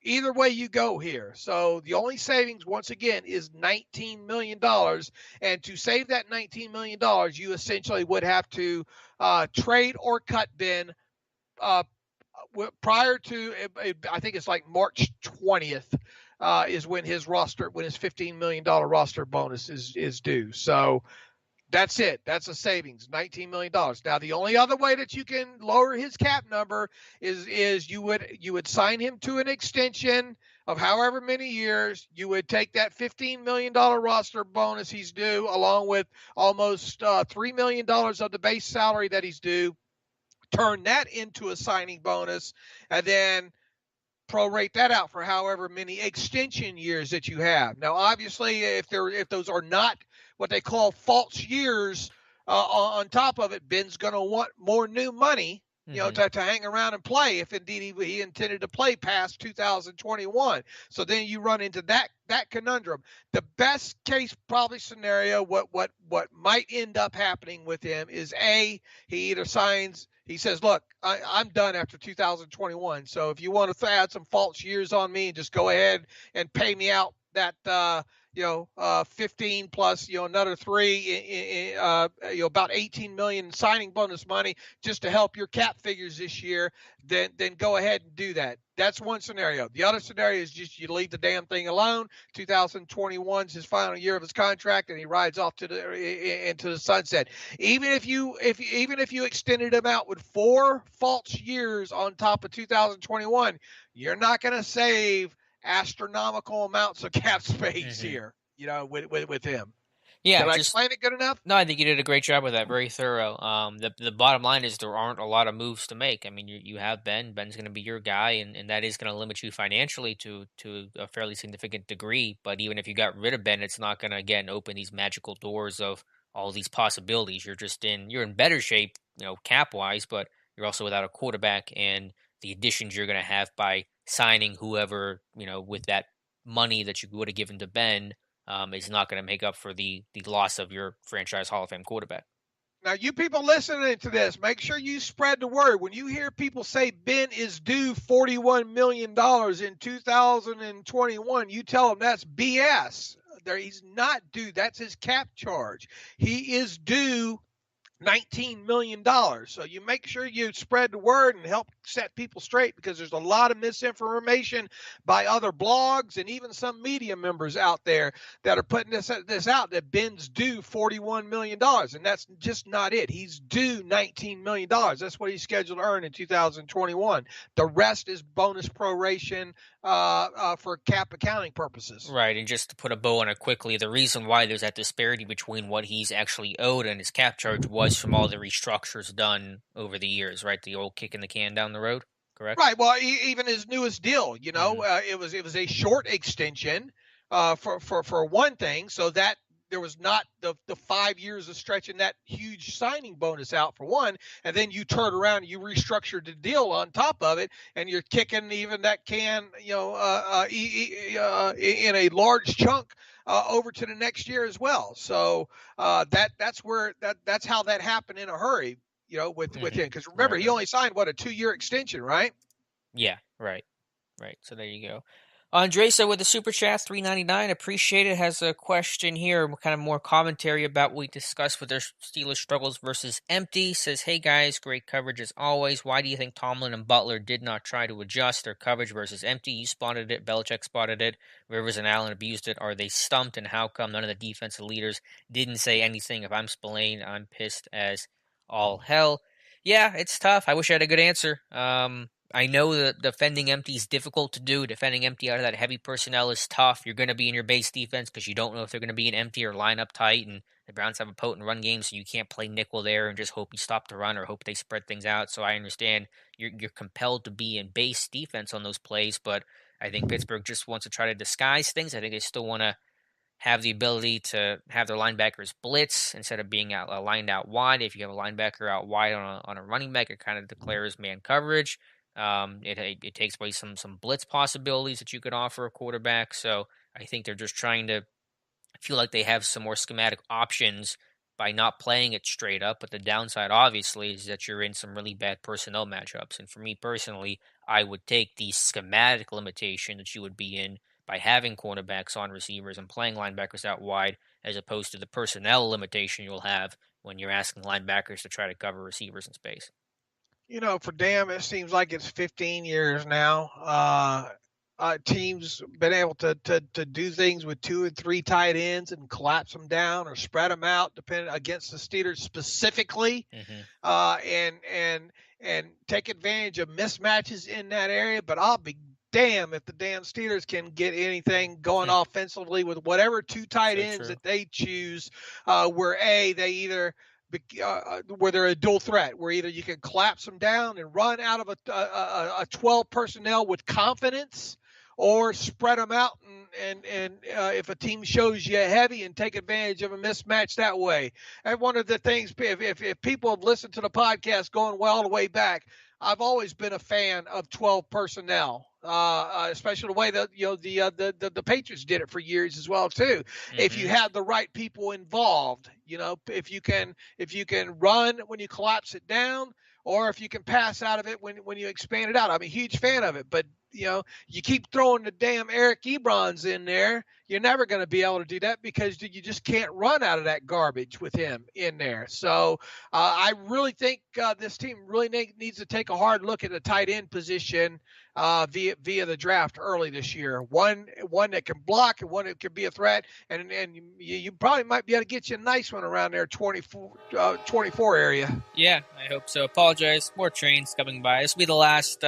either way you go here. So the only savings, once again, is $19 million. And to save that $19 million, you essentially would have to trade or cut Ben prior to, I think it's like March 20th is when his $15 million roster bonus is due. So that's it. That's a savings, $19 million. Now, the only other way that you can lower his cap number is you would sign him to an extension of however many years. You would take that $15 million roster bonus he's due, along with almost $3 million of the base salary that he's due, turn that into a signing bonus, and then prorate that out for however many extension years that you have. Now, obviously, if those are not what they call false years on top of it, Ben's going to want more new money, to hang around and play if indeed he intended to play past 2021. So then you run into that conundrum. The best case probably scenario, what might end up happening with him is he either signs. He says, look, I'm done after 2021. So if you want to add some false years on me, just go ahead and pay me out that 15 plus another 3 about 18 million signing bonus money just to help your cap figures this year, then go ahead and do that. That's one scenario. The other scenario is just you leave the damn thing alone. 2021 is his final year of his contract, and he rides off into the sunset. Even if you extended him out with 4 false years on top of 2021, you're not going to save astronomical amounts of cap space here, with him. Yeah, did I explain it good enough? No, I think you did a great job with that. Very thorough. The bottom line is there aren't a lot of moves to make. I mean, you have Ben. Ben's going to be your guy, and that is going to limit you financially to a fairly significant degree. But even if you got rid of Ben, it's not going to again open these magical doors of all these possibilities. You're in better shape, cap wise, but you're also without a quarterback, and the additions you're going to have by signing whoever, with that money that you would have given to Ben, is not going to make up for the loss of your franchise Hall of Fame quarterback. Now, you people listening to this, make sure you spread the word. When you hear people say Ben is due $41 million in 2021, you tell them that's BS. He's not due. That's his cap charge. He is due $19 million. So you make sure you spread the word and help set people straight, because there's a lot of misinformation by other blogs and even some media members out there that are putting this out, that Ben's due $41 million. And that's just not it. He's due $19 million. That's what he's scheduled to earn in 2021. The rest is bonus proration for cap accounting purposes. Right, and just to put a bow on it quickly, the reason why there's that disparity between what he's actually owed and his cap charge was from all the restructures done over the years, right? The old kicking the can down the road, correct? Right. Well, even his newest deal, it was a short extension for one thing, so that there was not the 5 years of stretching that huge signing bonus out for one, and then you turn around and you restructured the deal on top of it, and you're kicking even that can, in a large chunk over to the next year as well. So that's how that happened in a hurry, with him. Because remember, he only signed a 2-year extension, right? Yeah, right. So there you go. Andresa with the super chat, $3.99. Appreciate it. Has a question here, kind of more commentary about what we discussed with their Steelers struggles versus empty. Says, hey guys, great coverage as always. Why do you think Tomlin and Butler did not try to adjust their coverage versus empty? You spotted it. Belichick spotted it. Rivers and Allen abused it. Are they stumped? And how come none of the defensive leaders didn't say anything? If I'm Spillane, I'm pissed as all hell. Yeah, it's tough. I wish I had a good answer. I know that defending empty is difficult to do. Defending empty out of that heavy personnel is tough. You're going to be in your base defense because you don't know if they're going to be an empty or line up tight, and the Browns have a potent run game, so you can't play nickel there and just hope you stop the run or hope they spread things out. So I understand you're compelled to be in base defense on those plays, but I think Pittsburgh just wants to try to disguise things. I think they still want to have the ability to have their linebackers blitz instead of being lined out wide. If you have a linebacker out wide on a running back, it kind of declares man coverage. It takes away some blitz possibilities that you could offer a quarterback. So I think they're just trying to feel like they have some more schematic options by not playing it straight up. But the downside, obviously, is that you're in some really bad personnel matchups. And for me personally, I would take the schematic limitation that you would be in by having cornerbacks on receivers and playing linebackers out wide, as opposed to the personnel limitation you'll have when you're asking linebackers to try to cover receivers in space. For Dan, it seems like it's 15 years now. Teams been able to do things with 2 and 3 tight ends and collapse them down or spread them out, depending against the Steelers specifically, and take advantage of mismatches in that area. But I'll be damn if the damn Steelers can get anything going offensively with whatever 2 tight ends that they choose, where they either where they're a dual threat, where either you can collapse them down and run out of a 12 personnel with confidence, or spread them out and if a team shows you heavy, and take advantage of a mismatch that way. And one of the things, if people have listened to the podcast going all the way back, I've always been a fan of 12 personnel, especially the way that the Patriots did it for years as well too. If you have the right people involved, if you can run when you collapse it down, or if you can pass out of it when you expand it out. I'm a huge fan of it, but you keep throwing the damn Eric Ebrons in there, you're never going to be able to do that, because you just can't run out of that garbage with him in there. So I really think this team really needs to take a hard look at the tight end position via the draft early this year. One that can block, and one that can be a threat, and you probably might be able to get you a nice one around there, 24 area. Yeah, I hope so. Apologize. More trains coming by. This will be the last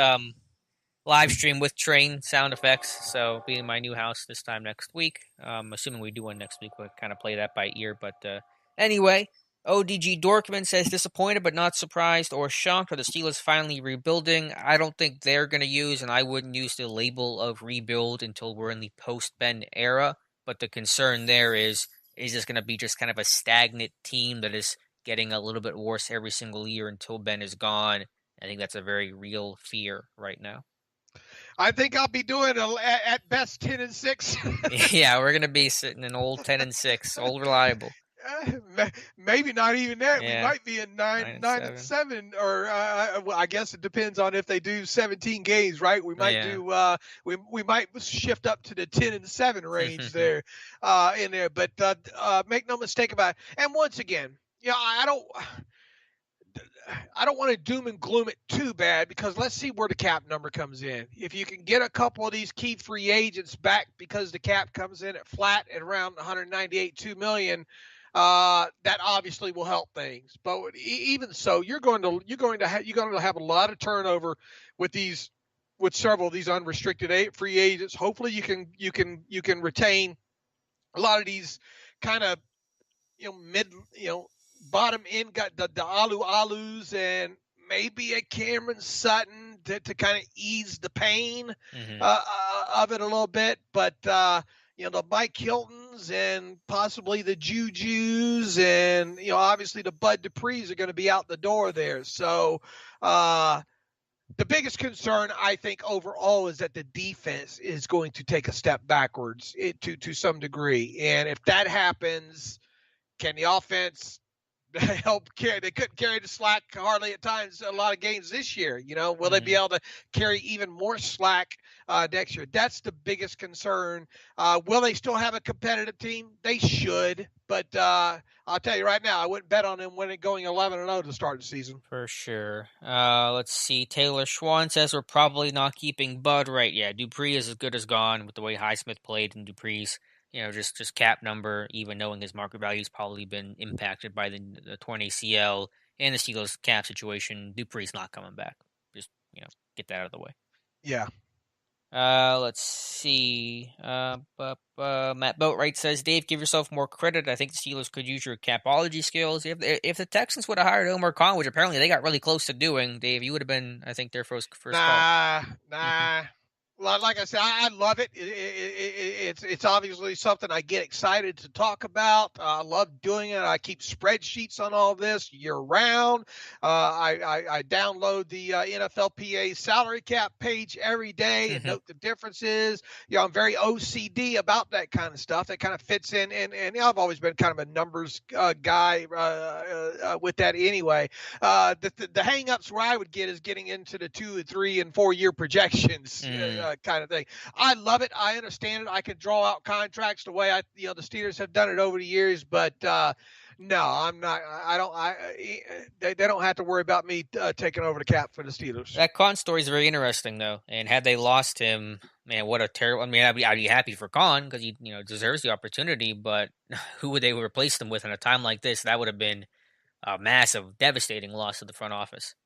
live stream with train sound effects, so be in my new house this time next week. Assuming we do one next week, we'll kind of play that by ear. But anyway, ODG Dorkman says disappointed but not surprised or shocked. Are the Steelers finally rebuilding? I don't think they're going to use, and I wouldn't use the label of rebuild until we're in the post-Ben era. But the concern there is is this going to be just kind of a stagnant team that is getting a little bit worse every single year until Ben is gone? I think that's a very real fear right now. I think I'll be doing at best 10-6. Yeah, we're going to be sitting in old 10-6, old reliable. Maybe not even that. Yeah. We might be in 9-7, or well, I guess it depends on if they do 17 games, right? We might do we might shift up to the 10-7 range there, in there. But make no mistake about it. And once again, I don't want to doom and gloom it too bad, because let's see where the cap number comes in. If you can get a couple of these key free agents back, because the cap comes in at flat at around 198.2 million. That obviously will help things, but even so, you're going to have a lot of turnover with several of these unrestricted free agents. Hopefully, you can retain a lot of these kind of bottom end, got the Alus and maybe a Cameron Sutton to kind of ease the pain of it a little bit, but. The Mike Hiltons and possibly the Jujus and, obviously the Bud Duprees are going to be out the door there. So the biggest concern, I think, overall is that the defense is going to take a step backwards to some degree. And if that happens, can the offense help carry? They couldn't carry the slack hardly at times a lot of games this year. Will they be able to carry even more slack next year? That's the biggest concern. Will they still have a competitive team? They should, but I'll tell you right now, I wouldn't bet on them going 11-0 to start the season. For sure. Let's see. Taylor Schwann says we're probably not keeping Bud, right? Yeah, Dupree is as good as gone with the way Highsmith played, and Dupree's just cap number, even knowing his market value has probably been impacted by the torn ACL and the Steelers cap situation. Dupree's not coming back. Just, get that out of the way. Yeah. Let's see. Matt Boatwright says, Dave, give yourself more credit. I think the Steelers could use your capology skills. If the Texans would have hired Omar Khan, which apparently they got really close to doing, Dave, you would have been, I think, their first call. Nah. Like I said, I love it. It's obviously something I get excited to talk about. I love doing it. I keep spreadsheets on all this year round. I download the NFLPA salary cap page every day and note the differences. I'm very OCD about that kind of stuff. That kind of fits in, and I've always been kind of a numbers guy with that anyway. The hang-ups where I would get is getting into the 2, 3, and 4 year projections. Kind of thing. I love it. I understand it. I can draw out contracts the way the Steelers have done it over the years, but no, I'm not. They don't have to worry about me taking over the cap for the Steelers. That Khan story is very interesting, though. And had they lost him, man, what a terrible. I mean, I'd be happy for Khan because he deserves the opportunity. But who would they replace him with in a time like this? That would have been a massive, devastating loss to the front office.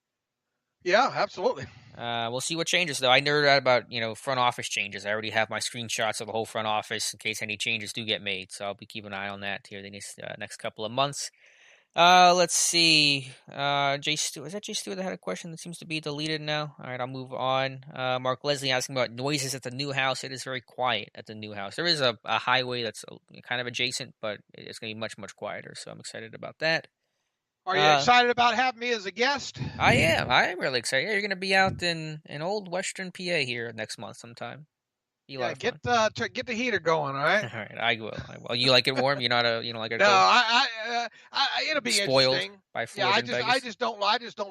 Yeah, absolutely. We'll see what changes, though. I nerd out about, front office changes. I already have my screenshots of the whole front office in case any changes do get made. So I'll be keeping an eye on that here the next couple of months. Let's see. Jay Stewart. Is that Jay Stewart that had a question that seems to be deleted now? All right, I'll move on. Mark Leslie asking about noises at the new house. It is very quiet at the new house. There is a highway that's kind of adjacent, but it's going to be much, much quieter. So I'm excited about that. Are you excited about having me as a guest? I am. I am really excited. Yeah, you're going to be out in old Western PA here next month sometime. Get the heater going, all right? All right, I will. You like it warm? You don't like it? No, I it'll be spoiled interesting. By Florida. Yeah, I just don't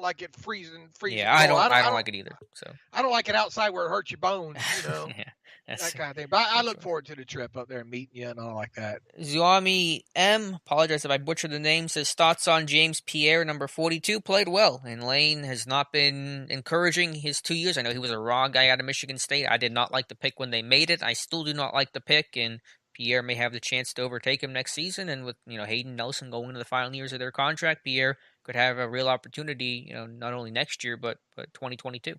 like it freezing. Yeah, I don't like it either. So I don't like it outside where it hurts your bones. Yeah. That kind of thing. But I look forward to the trip up there and meeting you and all like that. Zuami M, apologize if I butchered the name, says thoughts on James Pierre, number 42, played well. And Lane has not been encouraging his 2 years. I know he was a raw guy out of Michigan State. I did not like the pick when they made it. I still do not like the pick. And Pierre may have the chance to overtake him next season. And with Hayden Nelson going into the final years of their contract, Pierre could have a real opportunity, not only next year, but 2022.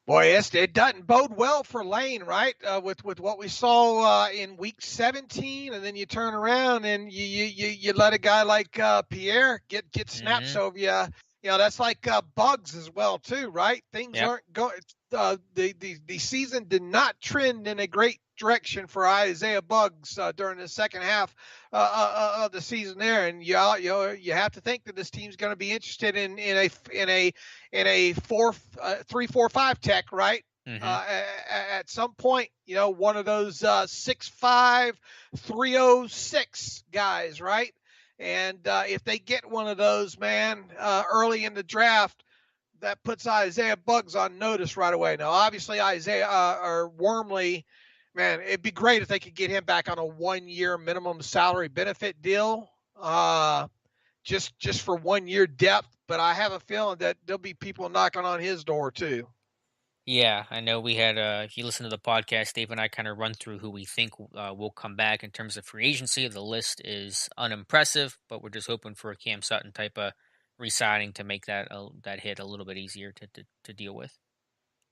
Boy, it doesn't bode well for Lane, right? With what we saw in week 17, and then you turn around and you let a guy like Pierre get snaps over you that's like bugs as well too, right? Things Yep. aren't going. The season did not trend in a great direction for Isaiah Buggs during the second half of the season there, and you have to think that this team's going to be interested in a 3-4-5 tech, right? Mm-hmm. At some point, one of those 6'5", 306 guys, right? And if they get one of those, man, early in the draft, that puts Isaiah Buggs on notice right away. Now, obviously, Isaiah or Wormley, man, it'd be great if they could get him back on a 1-year minimum salary benefit deal, just for 1 year depth. But I have a feeling that there'll be people knocking on his door too. Yeah, I know we had, if you listen to the podcast, Dave and I kind of run through who we think will come back in terms of free agency. The list is unimpressive, but we're just hoping for a Cam Sutton type of re-signing to make that hit a little bit easier to deal with.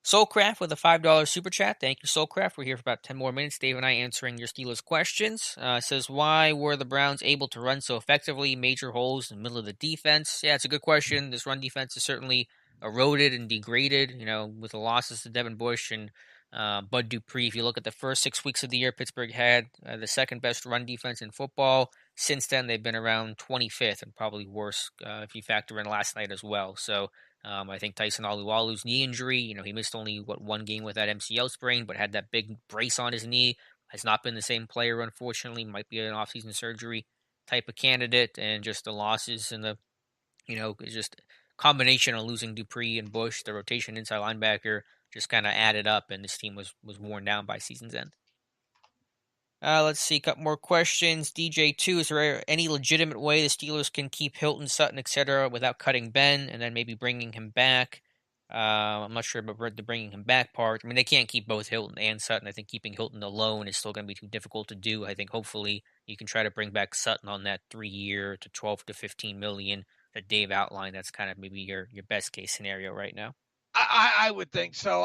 Soulcraft with a $5 super chat. Thank you, Soulcraft. We're here for about 10 more minutes. Dave and I answering your Steelers questions. Says, why were the Browns able to run so effectively? Major holes in the middle of the defense. Yeah, it's a good question. This run defense is certainly eroded and degraded, with the losses to Devin Bush and Bud Dupree. If you look at the first 6 weeks of the year, Pittsburgh had the second best run defense in football. Since then, they've been around 25th and probably worse if you factor in last night as well. So I think Tyson Alualu's knee injury, he missed only, one game with that MCL sprain, but had that big brace on his knee. Has not been the same player, unfortunately. Might be an offseason surgery type of candidate. And just the losses and it's just combination of losing Dupree and Bush, the rotation inside linebacker, just kind of added up, and this team was worn down by season's end. Let's see, a couple more questions. DJ2, is there any legitimate way the Steelers can keep Hilton, Sutton, etc. without cutting Ben and then maybe bringing him back? I'm not sure about the bringing him back part. I mean, they can't keep both Hilton and Sutton. I think keeping Hilton alone is still going to be too difficult to do. I think hopefully you can try to bring back Sutton on that 3-year to 12 to 15 million that Dave outlined. That's kind of maybe your best case scenario right now. I would think so.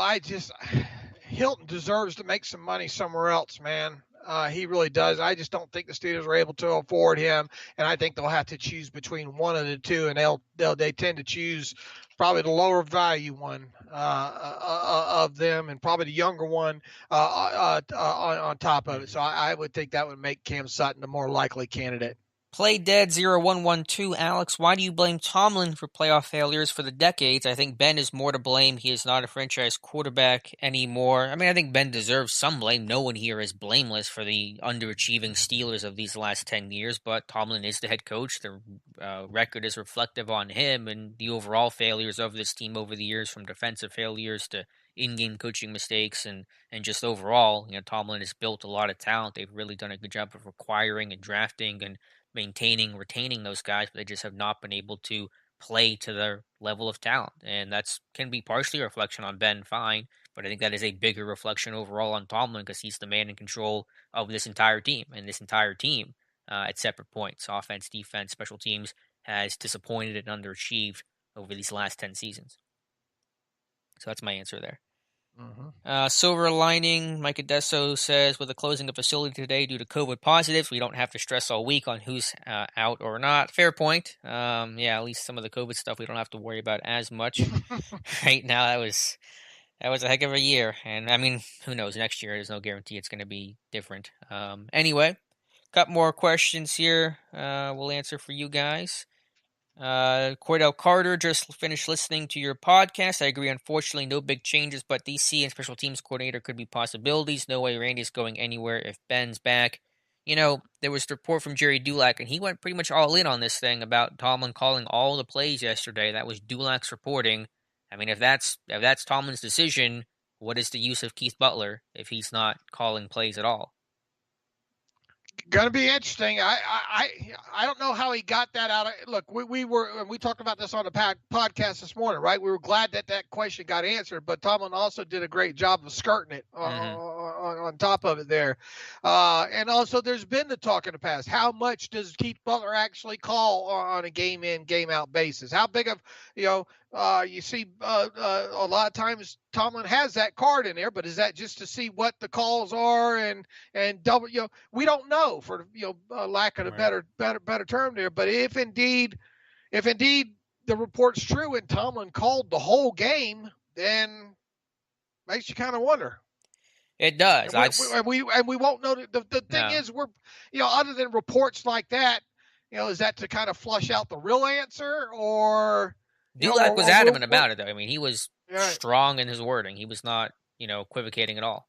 Hilton deserves to make some money somewhere else, man. He really does. I just don't think the Steelers are able to afford him, and I think they'll have to choose between one of the two, and they tend to choose probably the lower value one of them, and probably the younger one on top of it. So I would think that would make Cam Sutton the more likely candidate. PlayDead0112, Alex, why do you blame Tomlin for playoff failures for the decades? I think Ben is more to blame. He is not a franchise quarterback anymore. I mean, I think Ben deserves some blame. No one here is blameless for the underachieving Steelers of these last 10 years, but Tomlin is the head coach. The record is reflective on him and the overall failures of this team over the years, from defensive failures to in-game coaching mistakes and just overall. Tomlin has built a lot of talent. They've really done a good job of acquiring and drafting and maintaining, retaining those guys, but they just have not been able to play to their level of talent. And that's can be partially a reflection on Ben, fine, but I think that is a bigger reflection overall on Tomlin because he's the man in control of this entire team. And this entire team, at separate points, offense, defense, special teams, has disappointed and underachieved over these last 10 seasons. So that's my answer there. Silver lining, Mike Adesso says, with the closing of facility today due to COVID positives, we don't have to stress all week on who's out or not. Fair point. At least some of the COVID stuff we don't have to worry about as much right now. That was a heck of a year. And I mean, who knows? Next year, there's no guarantee it's going to be different. Anyway, couple more questions here. We'll answer for you guys. Cordell Carter, just finished listening to your podcast. I agree, unfortunately, no big changes, but DC and special teams coordinator could be possibilities. No way Randy's going anywhere if Ben's back. There was a report from Jerry Dulac, and he went pretty much all in on this thing about Tomlin calling all the plays yesterday. That was Dulac's reporting. I mean, if that's Tomlin's decision, what is the use of Keith Butler if he's not calling plays at all? Going to be interesting. I don't know how he got that out. Look, we talked about this on the podcast this morning, right? We were glad that question got answered, but Tomlin also did a great job of skirting it on top of it there. And also, there's been the talk in the past. How much does Keith Butler actually call on a game in, game out basis? How big of you see a lot of times Tomlin has that card in there, but is that just to see what the calls are and double? We don't know, for lack of a better term there. But if indeed the report's true and Tomlin called the whole game, then makes you kind of wonder. It does. And we won't know. The thing is, we're, other than reports like that, is that to kind of flush out the real answer, or Dulac was adamant about it, though. I mean, he was strong in his wording. He was not, equivocating at all.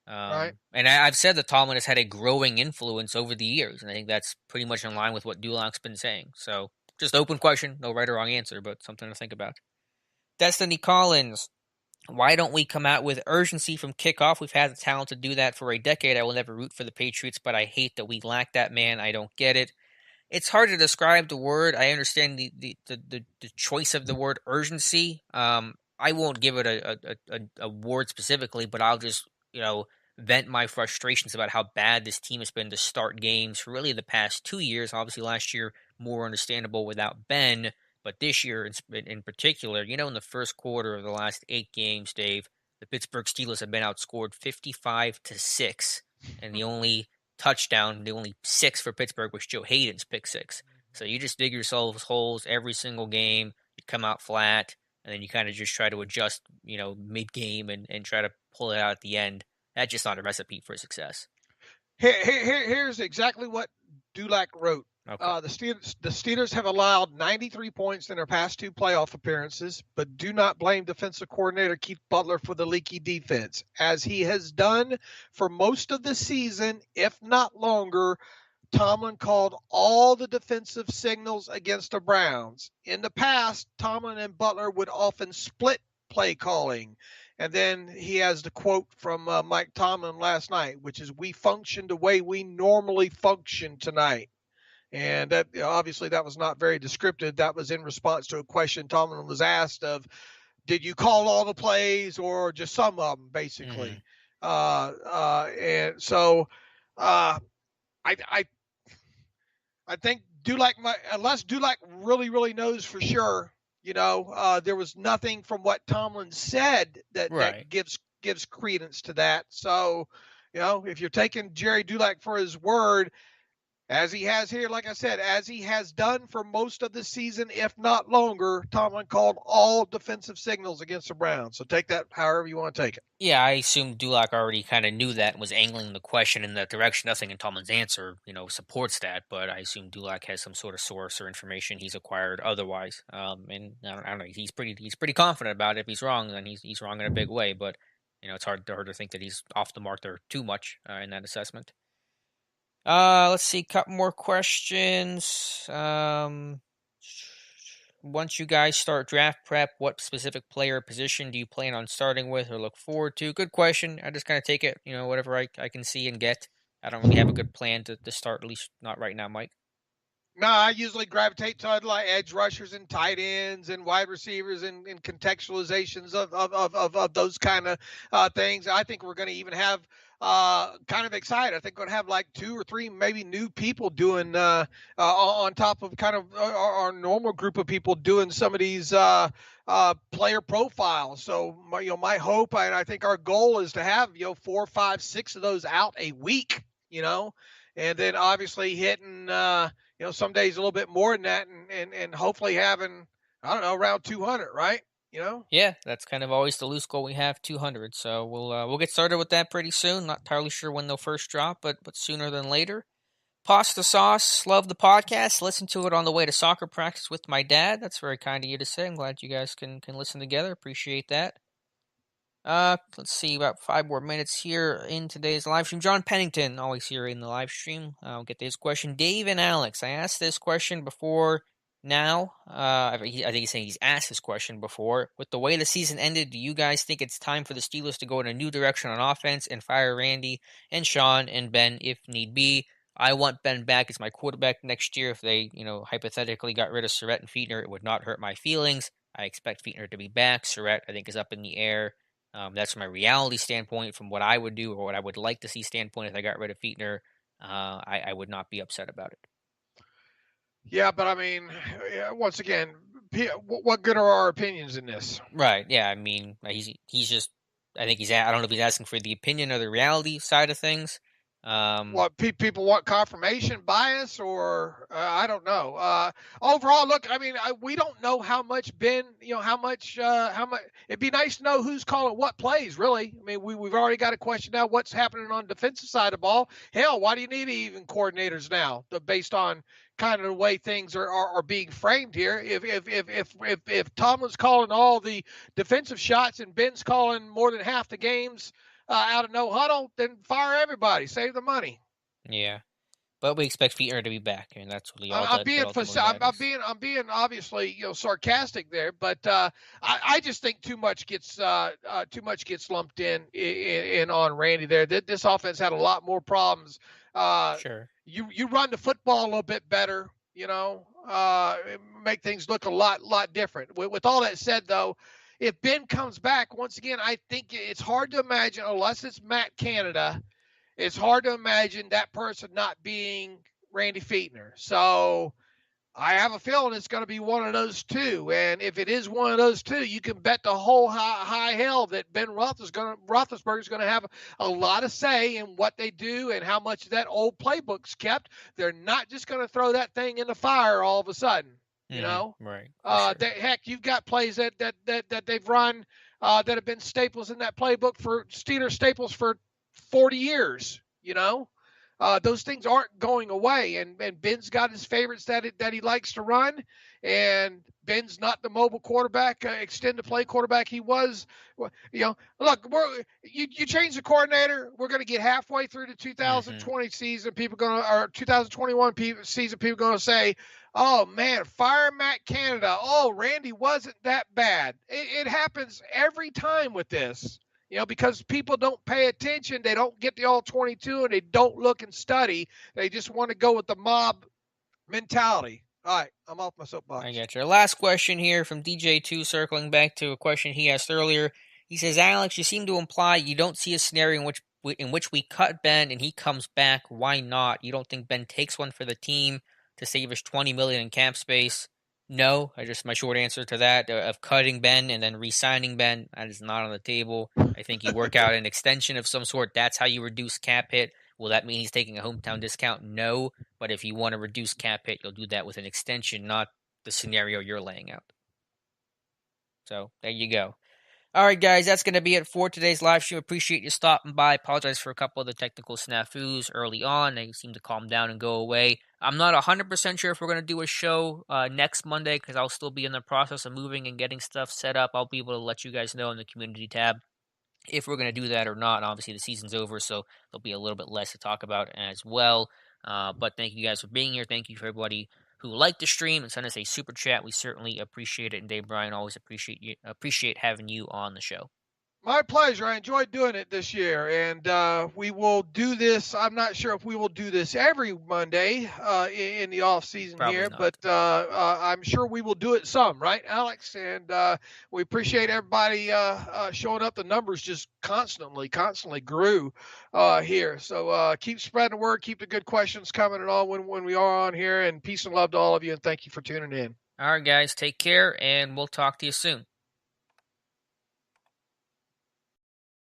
Right. And I've said that Tomlin has had a growing influence over the years, and I think that's pretty much in line with what Dulac's been saying. So, just open question, no right or wrong answer, but something to think about. Destiny Collins, why don't we come out with urgency from kickoff? We've had the talent to do that for a decade. I will never root for the Patriots, but I hate that we lack that man. I don't get it. It's hard to describe the word. I understand the choice of the word urgency. I won't give it a word specifically, but I'll just, vent my frustrations about how bad this team has been to start games for really the past 2 years. Obviously, last year, more understandable without Ben. But this year, in particular, in the first quarter of the last 8 games, Dave, the Pittsburgh Steelers have been outscored 55-6, and the only touchdown, the only 6 for Pittsburgh was Joe Hayden's pick 6. So you just dig yourselves holes every single game. You come out flat, and then you kind of just try to adjust, mid-game and try to pull it out at the end. That's just not a recipe for success. Here's exactly what Dulac wrote. Okay. The Steelers have allowed 93 points in their past 2 playoff appearances, but do not blame defensive coordinator Keith Butler for the leaky defense, as he has done for most of the season, if not longer. Tomlin called all the defensive signals against the Browns. In the past, Tomlin and Butler would often split play calling. And then he has the quote from Mike Tomlin last night, which is, "We functioned the way we normally function tonight." And that, obviously that was not very descriptive. That was in response to a question Tomlin was asked of, did you call all the plays or just some of them, basically? And so I think Dulac, unless Dulac really knows for sure, there was nothing from what Tomlin said that gives credence to that. So, if you're taking Jerry Dulac for his word, as he has here, like I said, as he has done for most of the season, if not longer, Tomlin called all defensive signals against the Browns. So take that however you want to take it. Yeah, I assume Dulac already kind of knew that and was angling the question in that direction. Nothing in Tomlin's answer, supports that, but I assume Dulac has some sort of source or information he's acquired otherwise. And I don't know, he's pretty confident about it. If he's wrong, then he's wrong in a big way. But it's hard to think that he's off the mark there too much in that assessment. Let's see, a couple more questions. Once you guys start draft prep, what specific player position do you plan on starting with or look forward to? Good question. I just kind of take it, whatever I can see and get. I don't really have a good plan to start, at least not right now, Mike. No, I usually gravitate to like edge rushers and tight ends and wide receivers and contextualizations of those kind of things. I think we're going to even have kind of excited. I think we're going to have like 2 or 3 maybe new people doing on top of kind of our normal group of people doing some of these player profiles. So my hope and I think our goal is to have 4, 5, 6 of those out a week. And then obviously hitting some days a little bit more than that, and hopefully having, I don't know, around 200, right? Yeah, that's kind of always the loose goal we have, 200. So we'll get started with that pretty soon. Not entirely sure when they'll first drop, but sooner than later. Pasta Sauce, love the podcast. Listen to it on the way to soccer practice with my dad. That's very kind of you to say. I'm glad you guys can listen together. Appreciate that. Let's see, about 5 more minutes here in today's live stream. John Pennington, always here in the live stream. I'll get this question. Dave and Alex, I asked this question before now. I think he's saying he's asked this question before. With the way the season ended, do you guys think it's time for the Steelers to go in a new direction on offense and fire Randy and Sean and Ben if need be? I want Ben back as my quarterback next year. If they, hypothetically got rid of Surratt and Fiedner, it would not hurt my feelings. I expect Fiedner to be back. Surratt, I think, is up in the air. That's from a reality standpoint, from what I would do or what I would like to see standpoint. If I got rid of Fiedner, I would not be upset about it. Yeah, but I mean, once again, what good are our opinions in this? Right. Yeah. I mean, he's just. I think I don't know if he's asking for the opinion or the reality side of things. What people want confirmation bias, or I don't know. Overall, look, I mean, we don't know how much Ben, how much. It'd be nice to know who's calling what plays. Really, I mean, we've already got a question now. What's happening on the defensive side of the ball? Hell, why do you need even coordinators now? Based on kind of the way things are being framed here. If Tomlin's calling all the defensive shots and Ben's calling more than half the games out of no huddle, then fire everybody, save the money. Yeah, but we expect Fiedner to be back, and that's really all. I'm being obviously sarcastic there, but I just think too much gets lumped in on Randy there. This offense had a lot more problems. Sure. You run the football a little bit better, make things look a lot different. With all that said, though, if Ben comes back, once again, I think it's hard to imagine, unless it's Matt Canada, it's hard to imagine that person not being Randy Fiedner. So I have a feeling it's going to be one of those two. And if it is one of those two, you can bet the whole high hell that Ben Roethlisberger is going to have a lot of say in what they do and how much of that old playbook's kept. They're not just going to throw that thing in the fire all of a sudden. Right. Sure. Heck, you've got plays that they've run that have been staples in that playbook for Steelers staples for 40 years. Those things aren't going away, and Ben's got his favorites that he likes to run, and Ben's not the mobile quarterback, extend the play quarterback he was. Look, you change the coordinator, we're going to get halfway through the 2020 season. Or 2021 season, people going to say, "Oh man, fire Matt Canada. Oh, Randy wasn't that bad." It happens every time with this. Because people don't pay attention, they don't get the all 22, and they don't look and study. They just want to go with the mob mentality. All right, I'm off my soapbox. I got your last question here from DJ2, circling back to a question he asked earlier. He says, Alex, you seem to imply you don't see a scenario in which we cut Ben and he comes back. Why not? You don't think Ben takes one for the team to save us $20 million in cap space? No, just my short answer to that, of cutting Ben and then re-signing Ben, that is not on the table. I think you work out an extension of some sort. That's how you reduce cap hit. Will that mean he's taking a hometown discount? No, but if you want to reduce cap hit, you'll do that with an extension, not the scenario you're laying out. So there you go. All right, guys, that's going to be it for today's live stream. Appreciate you stopping by. Apologize for a couple of the technical snafus early on. They seem to calm down and go away. I'm not 100% sure if we're going to do a show next Monday because I'll still be in the process of moving and getting stuff set up. I'll be able to let you guys know in the community tab if we're going to do that or not. And obviously, the season's over, so there'll be a little bit less to talk about as well. But thank you guys for being here. Thank you for everybody who liked the stream and sent us a super chat. We certainly appreciate it. And Dave Bryan, always appreciate having you on the show. My pleasure. I enjoyed doing it this year, and we will do this. I'm not sure if we will do this every Monday in the off season here, but I'm sure we will do it some, right, Alex? And we appreciate everybody showing up. The numbers just constantly grew here. So keep spreading the word, keep the good questions coming and all when we are on here. And peace and love to all of you, and thank you for tuning in. All right, guys, take care, and we'll talk to you soon.